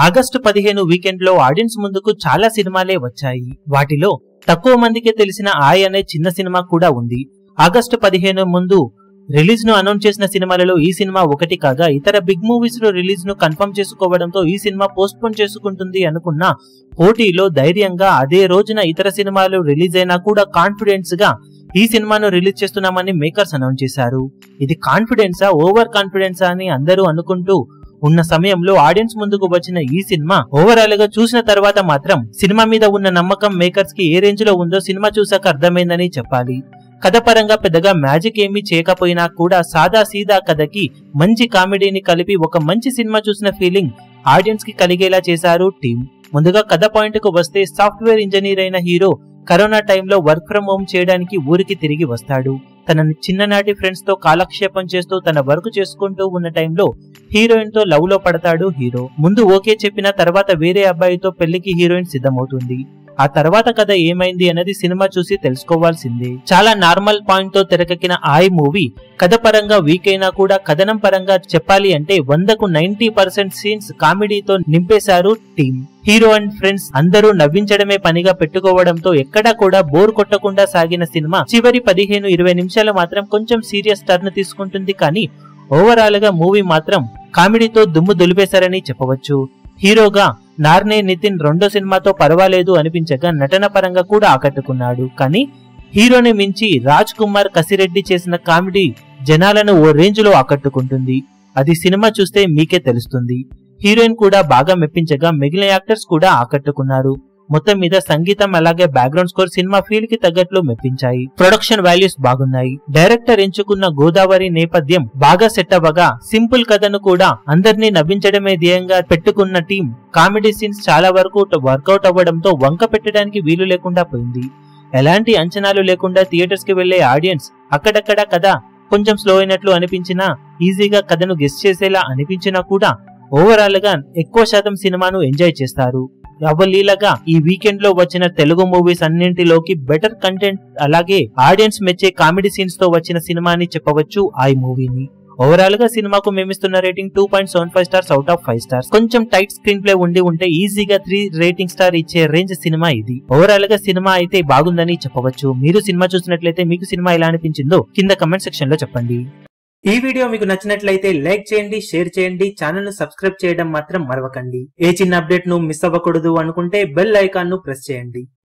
August 15 weekend లో audience ముందుకు చాలా సినిమాలే వచ్చాయి. వాటిలో తక్కువ మందికి తెలిసిన ఆయ్ అనే చిన్న సినిమా కూడా ఉంది. ఆగస్టు 15 ముందు రిలీజ్ ను అనౌన్స్ చేసిన సినిమాలలో ఈ సినిమా ఒకటి కాగా ఇతర బిగ్ మూవీస్ లో రిలీజ్ ను కన్ఫర్మ్ చేసుకోవడంతో ఈ సినిమా పోస్ట్ పోన్ చేసుకుంటుంది అనుకున్న పోటీలో ధైర్యంగా అదే రోజున ఇతర సినిమాలు రిలీజ్ అయినా కూడా కాన్ఫిడెన్స్ గా ఈ సినిమాను రిలీజ్ చేస్తున్నామని మేకర్స్ అనౌన్స్ చేశారు. ఇది కాన్ఫిడెన్సా ఓవర్ కాన్ఫిడెన్సా అని అందరూ అనుకుంటూ ఉన్న సమయంలో ఆడియన్స్ ముందుకు వచ్చిన ఈ సినిమా ఓవరాల్ గా చూసిన తర్వాత మాత్రం సినిమా మీద ఉన్న నమ్మకం మేకర్స్ కి ఏ రేంజ్ లో ఉందో సినిమా చూసాక అర్థమైందని చెప్పాలి. కథ పరంగా పెద్దగా మ్యాజిక్ ఏమీ చేయకపోయినా కూడా సాదా సీదా కథకి మంచి కామెడీని కలిపి ఒక మంచి సినిమా చూసిన ఫీలింగ్ ఆడియన్స్ కి కలిగేలా చేశారు టీం. ముందుగా కథ పాయింట్ కు వస్తే సాఫ్ట్వేర్ ఇంజనీర్ అయిన హీరో కరోనా టైంలో వర్క్ ఫ్రం హోమ్ చేయడానికి ఊరికి తిరిగి వస్తాడు. తన చిన్ననాటి ఫ్రెండ్స్ తో కాలక్షేపం చేస్తూ తన వర్క్ చేసుకుంటూ ఉన్న టైంలో హీరోయిన్ తో లవ్ లో పడతాడు హీరో. ముందు ఓకే చెప్పిన తర్వాత వేరే అబ్బాయితో పెళ్లికి హీరోయిన్ సిద్ధమవుతుంది. ఆ తర్వాత కథ ఏమైంది అనేది సినిమా చూసి తెలుసుకోవాల్సిందే. చాలా నార్మల్ పాయింట్ తో తెరకెక్కిన ఆయ్ మూవీ కథ పరంగా వీక్ అయినా కూడా కథనం పరంగా చెప్పాలి అంటే 100కు 90% సీన్స్ కామెడీతో నింపేశారు టీం. హీరో అండ్ ఫ్రెండ్స్ అందరూ నవ్వించడమే పనిగా పెట్టుకోవడంతో ఎక్కడా కూడా బోర్ కొట్టకుండా సాగిన సినిమా చివరి 15-20 నిమిషాలు మాత్రం కొంచెం సీరియస్ టర్న్ తీసుకుంటుంది. కానీ ఓవరాల్ గా మూవీ మాత్రం కామెడీతో దుమ్ము దులిపేశారని చెప్పవచ్చు. హీరోగా నార్నే నితిన్ రెండో సినిమాతో పర్వాలేదు అనిపించగా నటన పరంగా కూడా ఆకట్టుకున్నాడు. కానీ హీరోని మించి రాజ్ కుమార్ కసిరెడ్డి చేసిన కామెడీ జనాలను ఓ రేంజ్ లో ఆకట్టుకుంటుంది. అది సినిమా చూస్తే మీకే తెలుస్తుంది. హీరోయిన్ కూడా బాగా మెప్పించగా మిగిలిన యాక్టర్స్ కూడా ఆకట్టుకున్నారు. మొత్తం మీద సంగీతం అలాగే బ్యాక్గ్రౌండ్ స్కోర్ సినిమా ఫీల్ కి తగ్గట్లు మెప్పించాయి. ప్రొడక్షన్ వాల్యూస్ బాగున్నాయి. డైరెక్టర్ ఎంచుకున్న గోదావరి నేపథ్యం బాగా సెట్ అవ్వగా సింపుల్ కథను కూడా అందరినీ నవ్వించడమే ధ్యేయంగా పెట్టుకున్న టీం కామెడీ సీన్స్ చాలా వరకు వర్కౌట్ అవ్వడంతో వంక పెట్టడానికి వీలు లేకుండా పోయింది. ఎలాంటి అంచనాలు లేకుండా థియేటర్స్ కి వెళ్లే ఆడియన్స్ అక్కడక్కడ కథ కొంచెం స్లో అయినట్లు అనిపించినా ఈజీగా కథను గెస్ చేసేలా అనిపించినా కూడా ఓవరాల్ గా ఎక్కువ శాతం సినిమాను ఎంజాయ్ చేస్తారు. అవలీలగా ఈ వీకెండ్ లో వచ్చిన తెలుగు మూవీస్ అన్నింటిలోకి బెటర్ కంటెంట్ అలాగే ఆడియన్స్ మెచ్చే కామెడీ సీన్స్ తో వచ్చిన సినిమా అని చెప్పవచ్చు ఆయ్ మూవీని. ఓవరాల్ గా సినిమాకు మేమిస్తున్న rating 2.75 stars out of 5 stars. కొంచెం టైట్ స్క్రీన్ ప్లే ఉంటే ఈజీగా 3 రేటింగ్ స్టార్ ఇచ్చే రేంజ్ సినిమా ఇది. ఓవరాల్ గా సినిమా అయితే బాగుందని చెప్పవచ్చు. మీరు సినిమా చూసినట్లయితే మీకు సినిమా ఎలా అనిపించిందో కింద కమెంట్ సెక్షన్ లో చెప్పండి. ఈ వీడియో మీకు నచ్చినట్లయితే లైక్ చేయండి, షేర్ చేయండి, ఛానల్ ను సబ్స్క్రైబ్ చేయడం మాత్రం మరవకండి. ఏ చిన్న అప్డేట్ ను మిస్ అవ్వకూడదు అనుకుంటే బెల్ ఐకాన్ ను ప్రెస్ చేయండి.